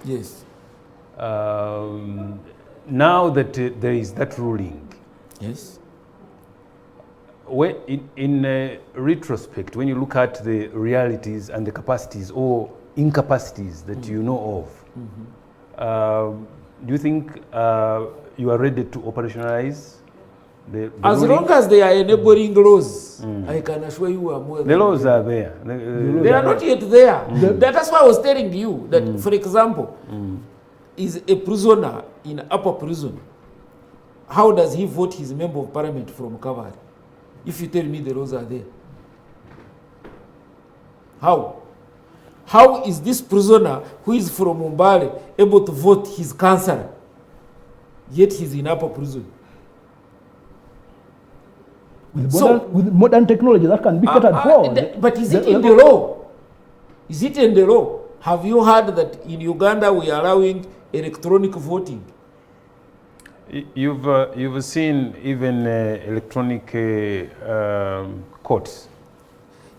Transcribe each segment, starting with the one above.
Yes. Now that there is that ruling, Yes. In retrospect, when you look at the realities and the capacities or incapacities that you know of, do you think you are ready to operationalize the as ruling? long as they are enabling laws, I can assure you are more than the laws are there. They are not yet there. That's why I was telling you that, for example, is a prisoner in upper prison, how does he vote his member of parliament from Kavari? If you tell me the laws are there. How? How is this prisoner who is from Mbale able to vote his councillor, yet he's in upper prison? With modern technology that can be catered for. But is it in the law? Is it in the law? Have you heard that in Uganda we are allowing electronic voting? You've seen even electronic courts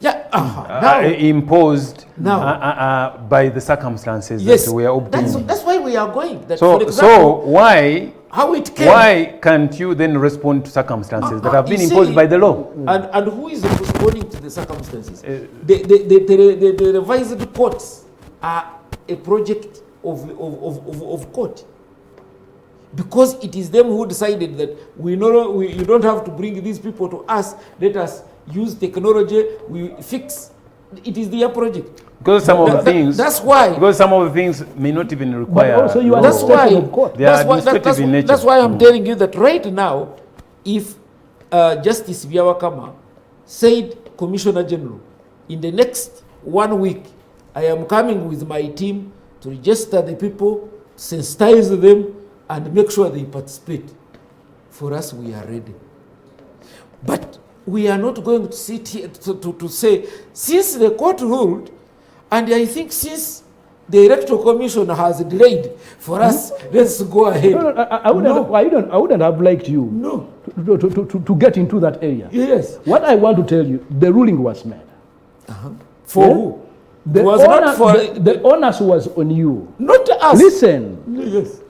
imposed by the circumstances that we are obtaining. That's why we are going. That, so, for example, how it came? Why can't you then respond to circumstances that have been imposed by the law? And who is responding to the circumstances? The revised courts are a project of court. Because it is them who decided that you don't have to bring these people to us, let us use technology, we fix. It is their project. Because some of the things, that's why. Because some of the things may not even require. But also you are that's why. They are administrative in nature. That's why I'm telling you that right now, if Justice Byawakama said, Commissioner General, in the next 1 week, I am coming with my team to register the people, sensitize them, and make sure they participate. For us, we are ready. But we are not going to sit here to say, since the court ruled, and I think since the Electoral Commission has delayed for us, let's go ahead. I wouldn't have liked you to get into that area. Yes. What I want to tell you, the ruling was made. For who? The onus was on you. Not us. Listen. Yes.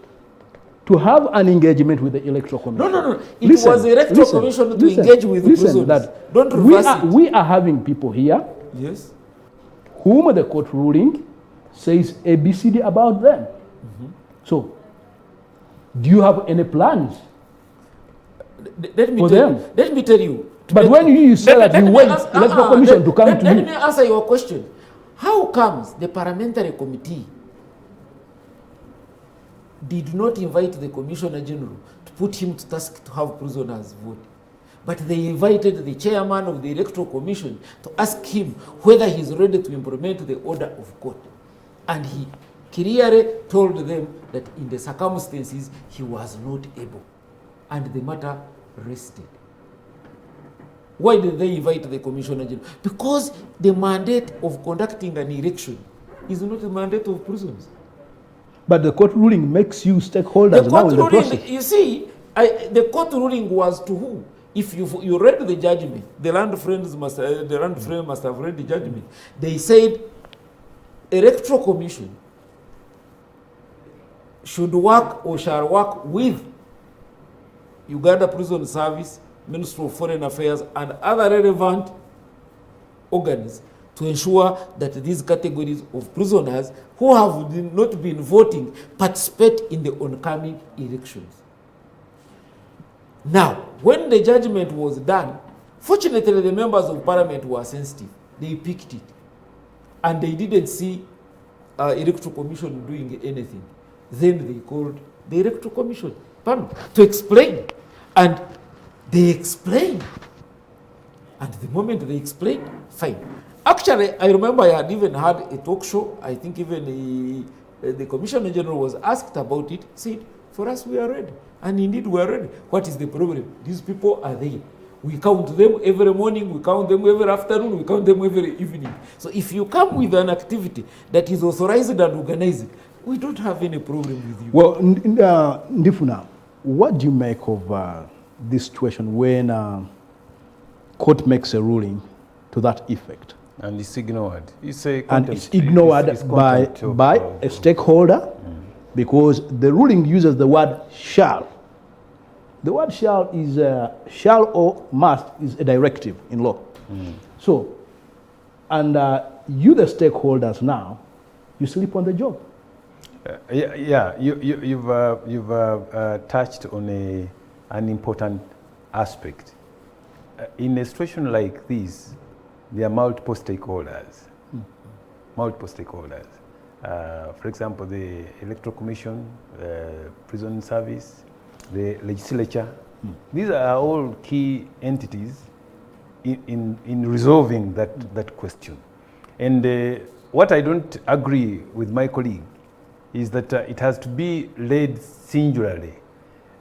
To have an engagement with the Electoral Commission. No. It was the Electoral Commission to engage with prisoners. That don't reverse it. We are having people here, yes, whom the court ruling says ABCD about them. So, do you have any plans let me for tell them? You, let me tell you. But when you say that you want Electoral Commission to come to you. Let me answer your question. How comes the parliamentary committee did not invite the Commissioner General to put him to task to have prisoners vote? But they invited the chairman of the Electoral Commission to ask him whether he is ready to implement the order of court. And he clearly told them that in the circumstances he was not able. And the matter rested. Why did they invite the Commissioner General? Because the mandate of conducting an election is not the mandate of prisons. But the court ruling makes you stakeholders now in the process. You see, the court ruling was to who? If you read the judgment, the land friends must have read the judgment. They said, Electoral Commission should work or shall work with Uganda Prison Service, Ministry of Foreign Affairs, and other relevant organs to ensure that these categories of prisoners who have not been voting participate in the oncoming elections. Now, when the judgment was done, fortunately the members of parliament were sensitive. They picked it. And they didn't see Electoral Commission doing anything. Then they called the Electoral Commission to explain. And they explained. And the moment they explained, fine. Actually, I remember I had even had a talk show. I think even the Commissioner General was asked about it, said, for us, we are ready. And indeed, we are ready. What is the problem? These people are there. We count them every morning, we count them every afternoon, we count them every evening. So if you come with an activity that is authorized and organized, we don't have any problem with you. Well, Ndifuna, what do you make of this situation when court makes a ruling to that effect? And it's ignored. It's a And contempt. it's ignored It's by contempt of, a stakeholder because the ruling uses the word shall. The word shall is shall or must is a directive in law. So, and you the stakeholders now, you sleep on the job. You've touched on an important aspect. In a situation like this, there are multiple stakeholders. Multiple stakeholders. For example, the Electoral Commission, Prison Service, the legislature. These are all key entities in resolving that question. And what I don't agree with my colleague is that it has to be led singularly.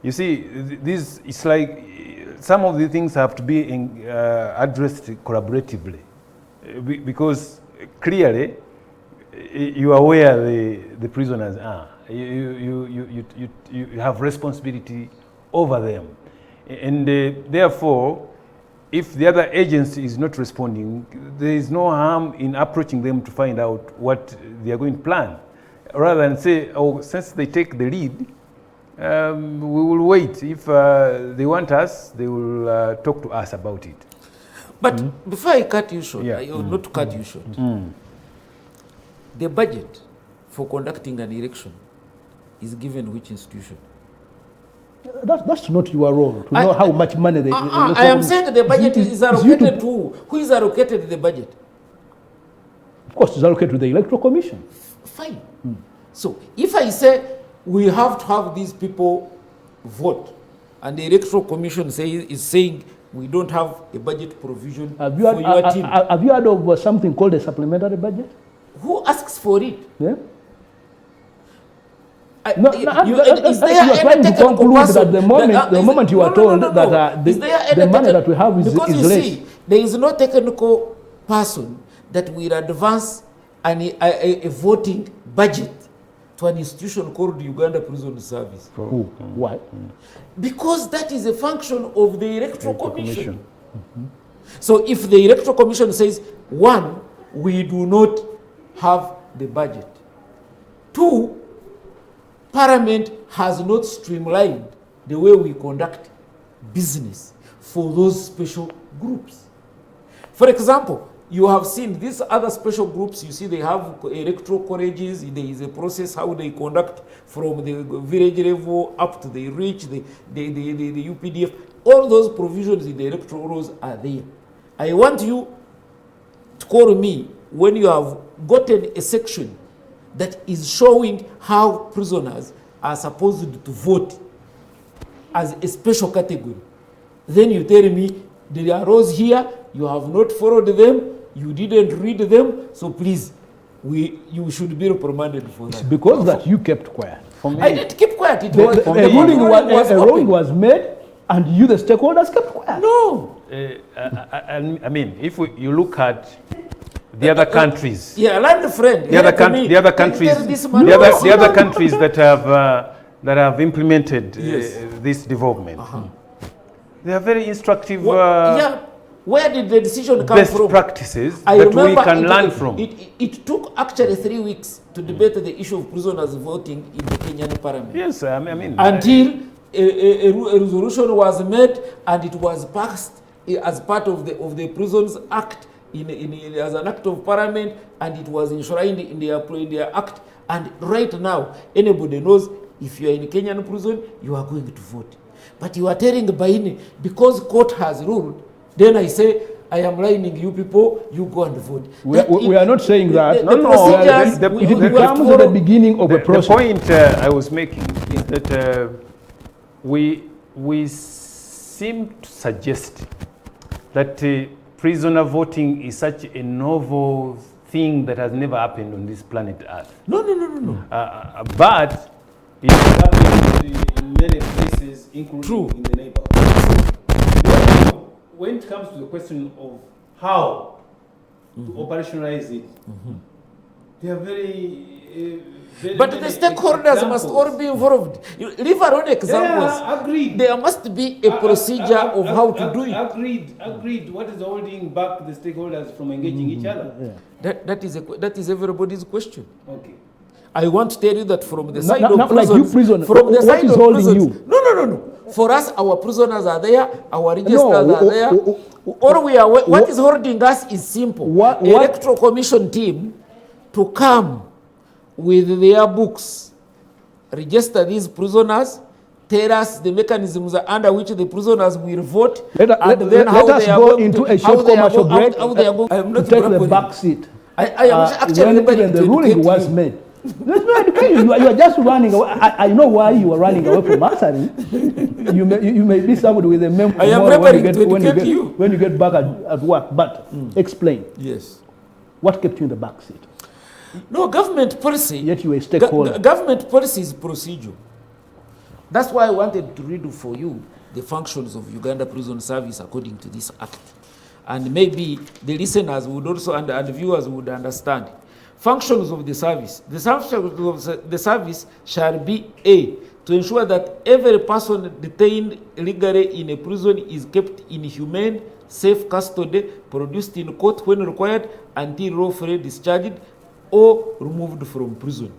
You see, this it's like some of the things have to be addressed collaboratively, because clearly you are where the prisoners are. You have responsibility over them, and therefore, if the other agency is not responding, there is no harm in approaching them to find out what they are going to plan, rather than say, oh, since they take the lead, we will wait. If they want us, they will talk to us about it. But before I cut you short, Yeah. not to cut you short, the budget for conducting an election is given which institution? That's not your role to know how much money they. I am saying the budget is allocated to who is allocated the budget? Of course, it's allocated to the Electoral Commission. Fine. So if I say we have to have these people vote, and the Electoral Commission is saying we don't have a budget provision Have for your team, have you heard of something called a supplementary budget? who asks for it? Yeah. Is You are there trying any to technical conclude person that the moment you are told that is there any the money that we have is because you less. see, there is no technical person that will advance a voting budget to an institution called Uganda Prison Service. Who? Why? Because that is a function of the Electoral Commission. So if the Electoral Commission says, one, we do not have the budget. Two, Parliament has not streamlined the way we conduct business for those special groups. For example, you have seen these other special groups, you see they have electoral colleges, there is a process how they conduct from the village level up to the reach, the UPDF. All those provisions in the electoral rules are there. I want you to call me when you have gotten a section that is showing how prisoners are supposed to vote as a special category. Then you tell me there are laws here, you have not followed them, you didn't read them, so please, you should be reprimanded for that. It's because that you kept quiet. For me, I didn't keep quiet. It A was ruling was made, and you, the stakeholders, kept quiet. No. I mean, if you look at the other countries, Yeah, land friend. the other countries that have implemented Yes. this development, they are very instructive. Yeah. Where did the decision come Best from? practices I that we remember can learn from. It took actually 3 weeks to debate the issue of prisoners voting in the Kenyan parliament. Yes, I mean, Until a resolution was made and it was passed as part of the Prisons Act as an act of parliament, and it was enshrined in their act. And right now, anybody knows if you are in a Kenyan prison, you are going to vote. But you are telling Baini, because court has ruled, then I say, I am lining you people, you go and vote. We are not saying that. The procedures, It becomes at the beginning of a process. The point I was making is that we seem to suggest that prisoner voting is such a novel thing that has never happened on this planet Earth. No. But it happens in many places, including True. in the neighborhood. When it comes to the question of how to operationalize it, there are very But the stakeholders must all be involved. Leave alone examples. Yeah, agreed. There must be a procedure of how to do it. Agreed. What is holding back the stakeholders from engaging each other? That is everybody's question. Okay. I want to tell you that from the side Not of prisons, like you prisoners. from the What side is of holding prisons. you? No. For us, our prisoners are there, our registers are there. What What is holding us is simple. Electoral Commission team to come with their books, register these prisoners, tell us the mechanisms under which the prisoners will vote, Let us go into a short commercial break to take the back seat. I am actually when the ruling was made. There's no education. You are just running away. I know why you are running away from answering. You may be somebody with a memory I am when you get back at work. But explain. Yes. What kept you in the back seat? No, government policy. Yet you were a stakeholder. Government policy is procedural. That's why I wanted to read for you the functions of Uganda Prison Service according to this act. And maybe the listeners would also, and the viewers would understand. Functions of the service. The functions of the service shall be A, to ensure that every person detained illegally in a prison is kept in humane, safe custody, produced in court when required, until lawfully discharged or removed from prison.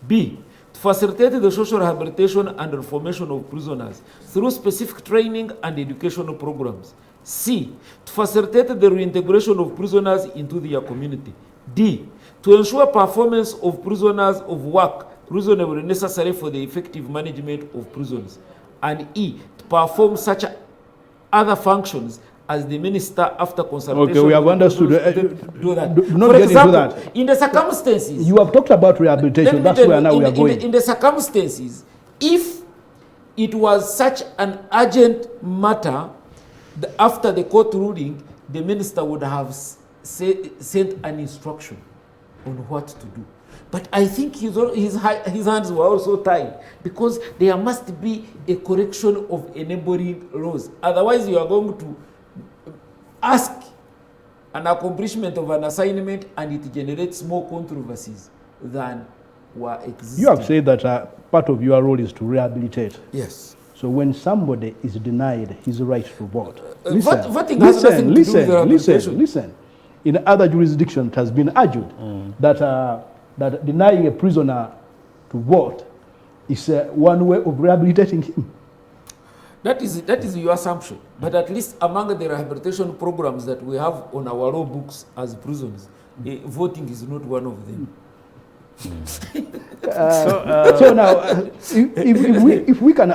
B, to facilitate the social rehabilitation and reformation of prisoners through specific training and educational programs. C, to facilitate the reintegration of prisoners into their community. D, to ensure performance of prisoners of work reasonably necessary for the effective management of prisons. And E, to perform such other functions as the minister after consultation. Okay, we have understood. Do that. Do not For get example, into that. in the circumstances, You have talked about rehabilitation. That's where now we are going. in the circumstances, if it was such an urgent matter, after the court ruling, the minister would have sent an instruction on what to do. But I think his hands were also tied, because there must be a correction of enabling laws. Otherwise, you are going to ask an accomplishment of an assignment and it generates more controversies than were existing. You have said that part of your role is to rehabilitate. Yes. So when somebody is denied his right to vote, voting has nothing to do with rehabilitation. listen. In other jurisdictions, it has been argued that denying a prisoner to vote is one way of rehabilitating him. That is your assumption. But at least among the rehabilitation programs that we have on our law books as prisons, voting is not one of them. So now, if we can,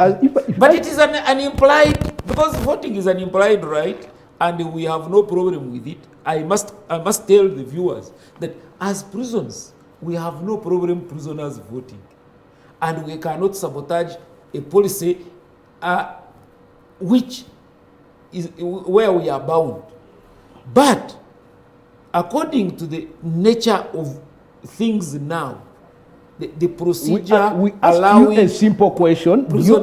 but it is an implied, because voting is an implied right, and we have no problem with it. I must tell the viewers that as prisons, we have no problem prisoners voting, and we cannot sabotage a policy which is where we are bound. But according to the nature of things now, the procedure we ask you a simple question. Do you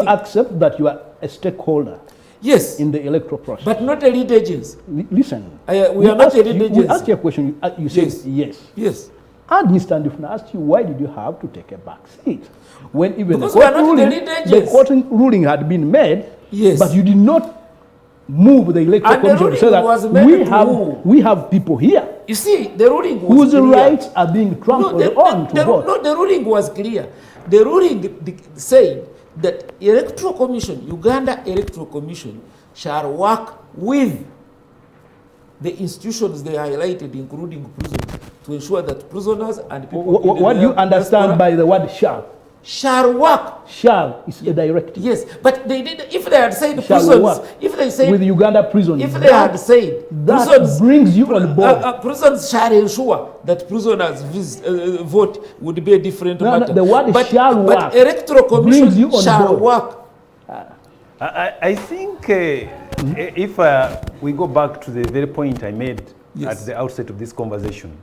accept that you are a stakeholder? Yes. In the electoral process. But not a lead agency. Listen. We are not a lead agency. We asked you a question. You said yes. Yes. And Mr. Ndufuna asked you, why did you have to take a back seat? When even because the court ruling had been made, yes, but you did not move the electoral commission to say that we have people here. You see, the ruling was whose rights are being trampled on to vote. No, the ruling was clear. The ruling said that Electoral Commission, Uganda Electoral Commission, shall work with the institutions they highlighted, including prisons, to ensure that prisoners and people... What do you understand by the word shall? Shall work. Shall is a directive. Yes, but they did. If they had said prisons, if they said with Uganda prisons, if they had said that prisons, brings you on board. Prisons shall ensure that prisoners vote would be a different matter. The word shall work. But Electoral Commission shall work. I think if we go back to the very point I made at the outset of this conversation,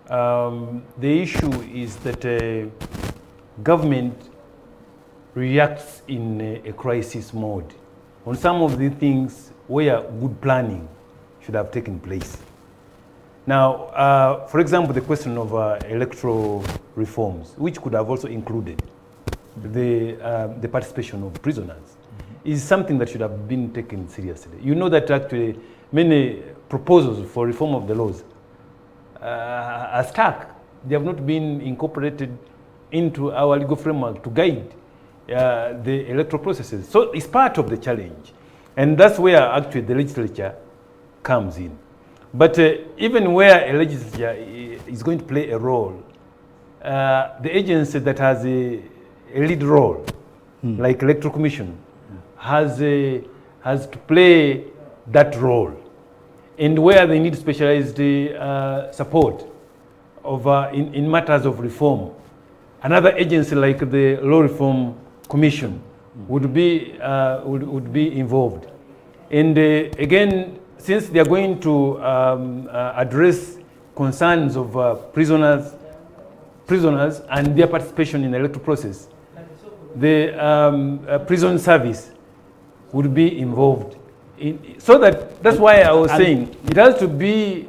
the issue is that government reacts in a crisis mode on some of the things where good planning should have taken place. Now, for example, the question of electoral reforms, which could have also included the participation of prisoners, is something that should have been taken seriously. You know that actually many proposals for reform of the laws are stuck. They have not been incorporated into our legal framework to guide the electoral processes. So it's part of the challenge. And that's where actually the legislature comes in. But even where a legislature is going to play a role, the agency that has a lead role, like Electoral Commission, has to play that role. And where they need specialized support of, in matters of reform, another agency like the Law Reform Commission would be involved. And again, since they are going to address concerns of prisoners and their participation in the electoral process, the prison service would be involved. So that's why I was saying it has to be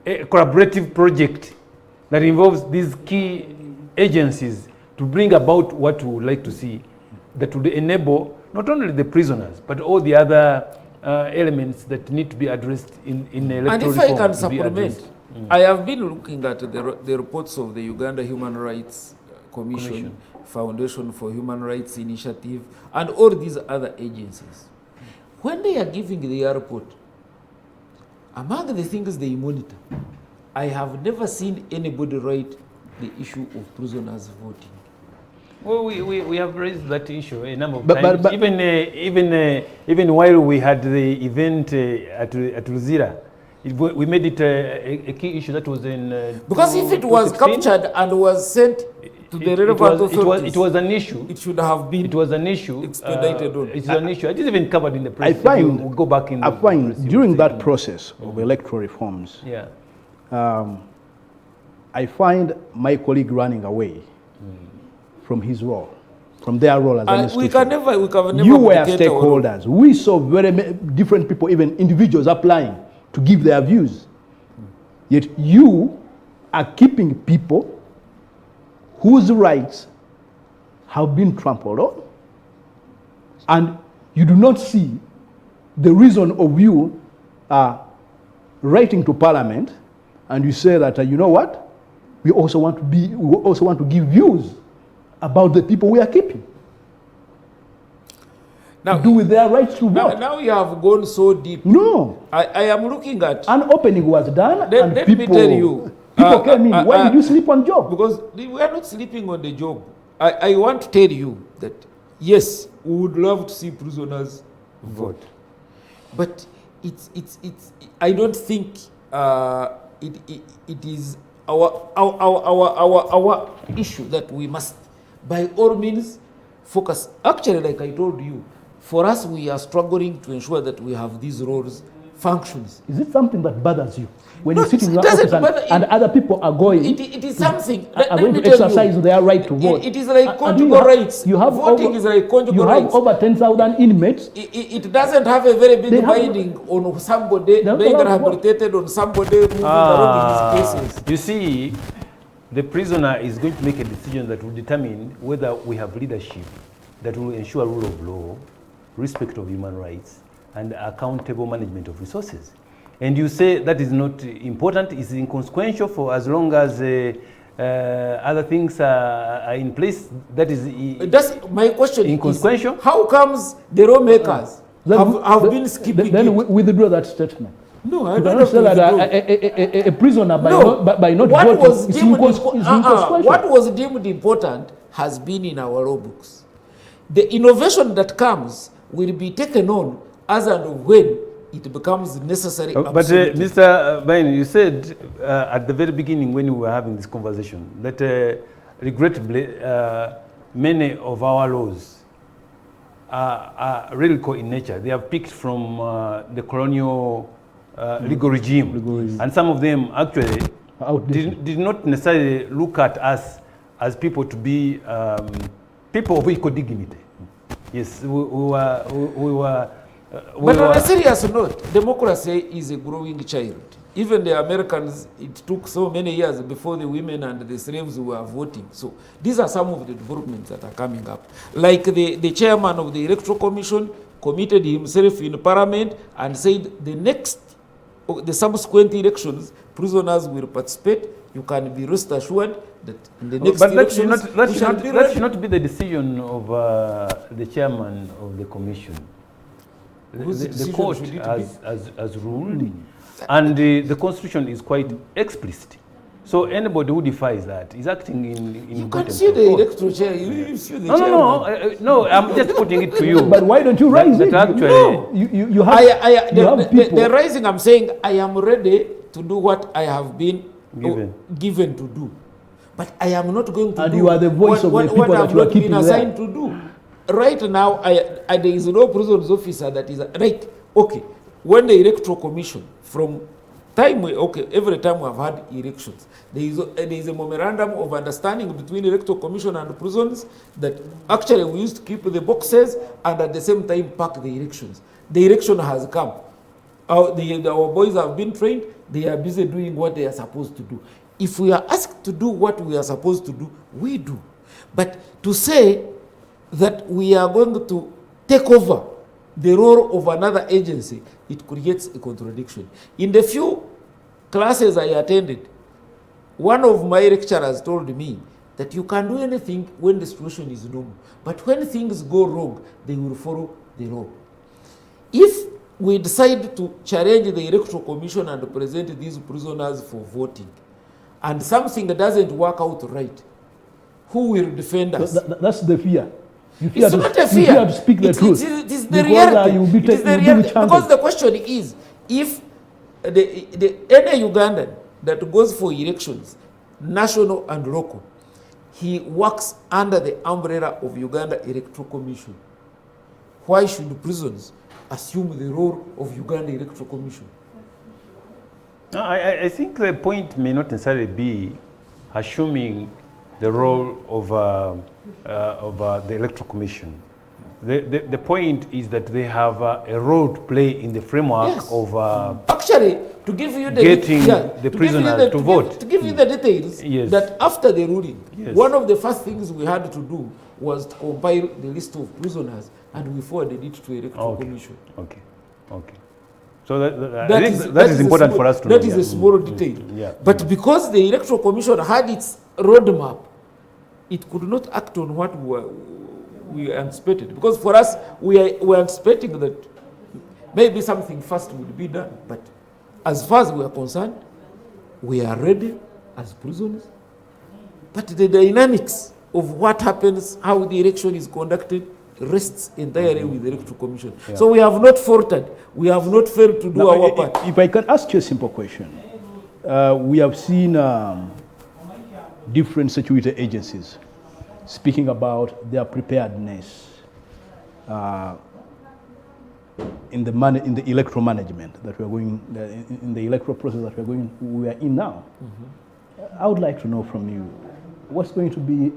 a collaborative project that involves these key agencies to bring about what we would like to see, that would enable not only the prisoners but all the other elements that need to be addressed in electoral reform. And if I can supplement, I have been looking at the reports of the Uganda Human Rights Commission, Foundation for Human Rights Initiative, and all these other agencies. When they are giving their report, among the things they monitor, I have never seen anybody write the issue of prisoners voting. Well, we have raised that issue a number of times. But even while we had the event at Luzira, we made it a key issue that was in... because if it was captured and was sent to the relevant authorities, it was an issue. It should have been. It was an issue. Expedited on. It's an issue. It is even covered in the press. I find, we'll go back in. I find during that process of electoral reforms, yeah, I find my colleague running away from his role, from their role as an institution. We can never. You were stakeholders. We saw very different people, even individuals, applying to give their views. Yet you are keeping people whose rights have been trampled on, and you do not see the reason of you writing to Parliament, and you say that you know what, we also want to give views about the people we are keeping. Now, to do with their rights to vote. Now you have gone so deep. No, I am looking at. An opening was done, and let people, me tell you. People came in. Why did you sleep on job? Because we are not sleeping on the job. I want to tell you that yes, we would love to see prisoners vote, but it's I don't think it is our issue that we must by all means focus. Actually, like I told you, for us we are struggling to ensure that we have these roles functions. Is it something that bothers you when you sit in your office and other people are going? It is something. Are going to exercise their right to vote. It is like conjugal rights. Voting is like conjugal rights. You have over 10,000 inmates. It doesn't have a very big binding on somebody being rehabilitated, on somebody moving around in his cases. You see, the prisoner is going to make a decision that will determine whether we have leadership that will ensure rule of law, respect of human rights, and accountable management of resources. And you say that is not important, it's inconsequential for as long as other things are in place. That is that's my question. Inconsequential. How comes the lawmakers have been skipping then it? withdraw that statement. No, I you don't say that a prisoner by not voting is inconsequential. What was deemed important has been in our law books. The innovation that comes will be taken on as and when it becomes necessary. But Mr. Bain, you said at the very beginning when we were having this conversation that regrettably many of our laws are radical in nature. They are picked from the colonial legal regime. And some of them actually did not necessarily look at us as people to be people of equal dignity. Yes, we were but on a serious note, democracy is a growing child. even the Americans, it took so many years before the women and the slaves were voting. So these are some of the developments that are coming up. Like the chairman of the Electoral Commission committed himself in Parliament and said the subsequent elections, prisoners will participate. You can be rest assured that in the next elections, that should not be the decision of the chairman of the commission. The court has ruled, and the constitution is quite explicit. So anybody who defies that is acting in you can see the electoral chair. You see the chairman. No, I'm just putting it to you. But why don't you raise it? Actually, no. You have the rising, I'm saying I am ready to do what I have been given to do. But I am not going to do you are the voice of the people that you are keeping been assigned to do. Right now, there is no prisons officer that is right. Okay, when the Electoral Commission from every time we have had elections, there is a memorandum of understanding between Electoral Commission and prisons that actually we used to keep the boxes and at the same time pack the elections. The election has come. Our boys have been trained. They are busy doing what they are supposed to do. If we are asked to do what we are supposed to do, we do. But to say that we are going to take over the role of another agency, it creates a contradiction. In the few classes I attended, one of my lecturers told me that you can do anything when the situation is normal. But when things go wrong, they will follow the law. If we decide to challenge the Electoral Commission and present these prisoners for voting, and something that doesn't work out right, who will defend us? That's the fear. It's not a fear. You fear to speak the truth. It is the reality. It is the reality. Because the question is, if any Ugandan that goes for elections, national and local, he works under the umbrella of Uganda Electoral Commission. Why should prisons assume the role of Uganda Electoral Commission? No, I think the point may not necessarily be assuming the role of the Electoral Commission. The point is that they have a role to play in the framework of actually to give you the getting the prisoners to vote. To give you the details, that after the ruling, one of the first things we had to do was to compile the list of prisoners, and we forwarded it to the Electoral Commission. Okay. So that is important for us to know. That is a small detail. But because the Electoral Commission had its roadmap, it could not act on what we anticipated. Because for us, we are anticipating that maybe something fast would be done. But as far as we are concerned, we are ready as prisoners. But the dynamics of what happens, how the election is conducted, rests entirely with the Electoral Commission. So we have not faltered. We have not failed to do our part. If I can ask you a simple question. We have seen different security agencies speaking about their preparedness in the electoral management that we are going, in the electoral process that we are in now. I would like to know from you, what's going to be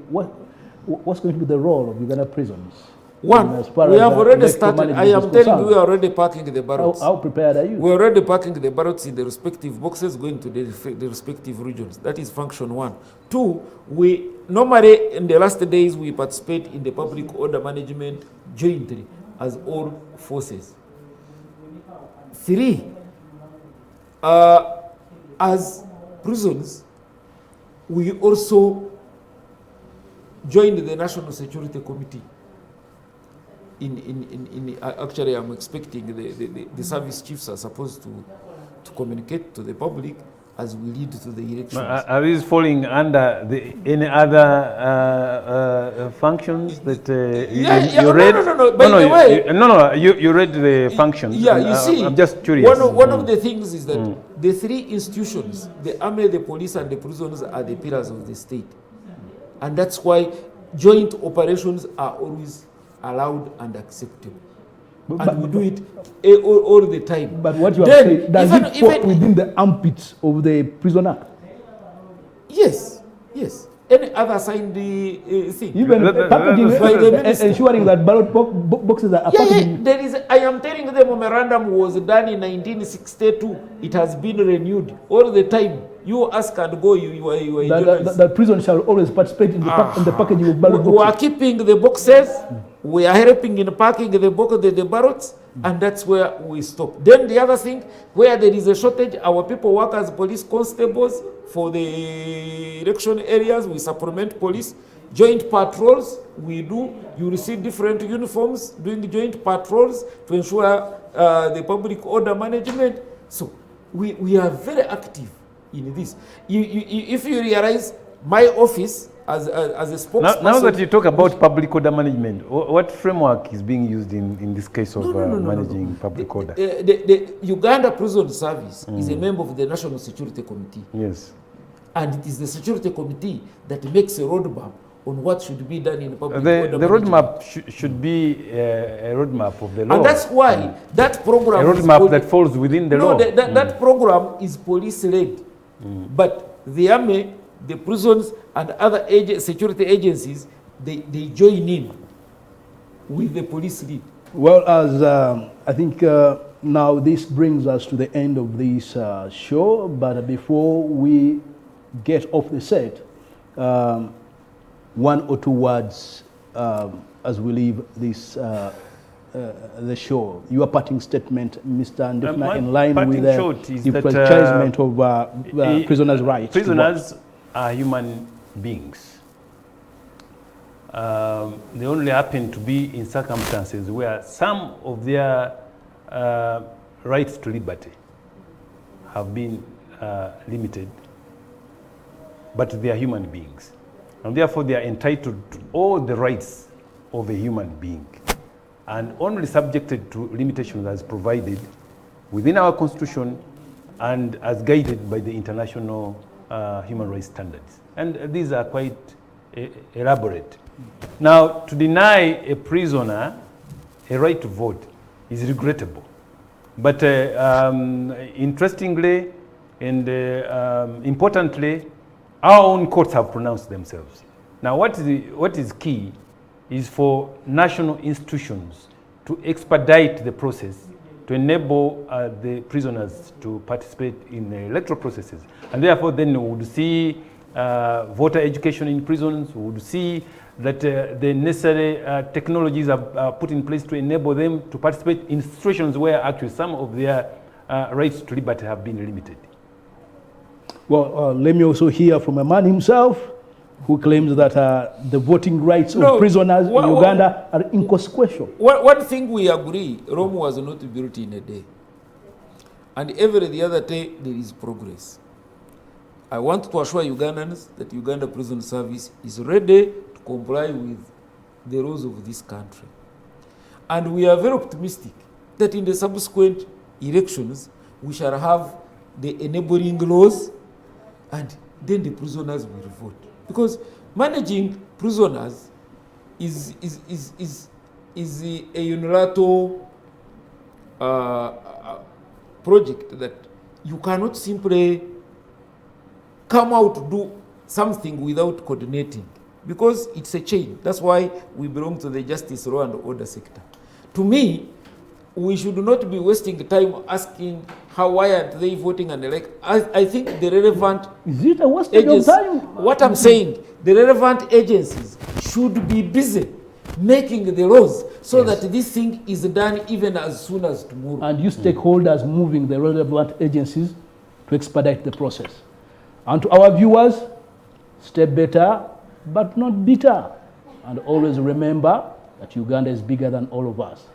the role of Uganda prisons? One, we have already started. I am telling you, we are already packing the ballots. How prepared are you? We are already packing the ballots in the respective boxes, going to the respective regions. That is function one. Two, we normally in the last days we participate in the public order management jointly as all forces. Three, as prisons, we also joined the National Security Committee. Actually, I'm expecting the service chiefs are supposed to communicate to the public as we lead to the elections. Are these falling under any other functions that you read? No. By the way, you read the functions. Yeah, you see, I'm just curious. One of the things is that the three institutions, the army, the police, and the prisons, are the pillars of the state, and that's why joint operations are always allowed and acceptable. And we do it all the time. But what you are saying, does it fall within the armpits of the Prison Act? Yes. any other signed thing. Even packaging, By the minister. ensuring that ballot boxes are Yeah, packaged. there is. I am telling you, the memorandum was done in 1962. It has been renewed all the time. You ask and go. You are a journalist. That prison shall always participate in the packaging of ballot We are boxes. keeping the boxes. We are helping in packing the ballots, and that's where we stop. Then the other thing, where there is a shortage, our people work as police constables for the election areas. We supplement police. Joint patrols, we do. You receive different uniforms doing joint patrols to ensure the public order management. So we are very active in this. If you realize, my office as a spokesperson. Now that you talk about public order management, what framework is being used in this case of managing public order? The Uganda Prison Service is a member of the National Security Committee. Yes. And it is the Security Committee that makes a roadmap on what should be done in the public order The management. roadmap should be a roadmap of the law. And that's why that program a roadmap that falls within the law. That program is police-led. But the army, the prisons, and other security agencies, they join in with the police lead. Well, as I think now this brings us to the end of this show, but before we get off the set, one or two words as we leave this the show. Your parting statement, Mr. Ndefna, in line with the franchisement of prisoners' rights. Prisoners are human beings. They only happen to be in circumstances where some of their rights to liberty have been limited, but they are human beings. And therefore they are entitled to all the rights of a human being and only subjected to limitations as provided within our constitution and as guided by the international human rights standards. And these are quite elaborate. Now, to deny a prisoner a right to vote is regrettable. But interestingly and importantly, our own courts have pronounced themselves. Now, what is key is for national institutions to expedite the process to enable the prisoners to participate in the electoral processes. And therefore, then we would see voter education in prisons, we would see that the necessary technologies are put in place to enable them to participate in situations where actually some of their rights to liberty have been limited. Well, let me also hear from a man himself who claims that the voting rights of prisoners in Uganda are inconsequential. One thing we agree, Rome was not built in a day. And every other day there is progress. I want to assure Ugandans that Uganda Prison Service is ready to comply with the rules of this country. And we are very optimistic that in the subsequent elections, we shall have the enabling laws and then the prisoners will vote. Because managing prisoners is a unilateral project that you cannot simply come out to do something without coordinating, because it's a chain. That's why we belong to the justice, law, and order sector. To me, we should not be wasting time asking why aren't they voting and elect. I think the relevant Is it a waste of time? What I'm saying, the relevant agencies should be busy making the laws so that this thing is done even as soon as tomorrow. And you stakeholders moving the relevant agencies to expedite the process. And to our viewers, stay better, but not bitter. And always remember that Uganda is bigger than all of us.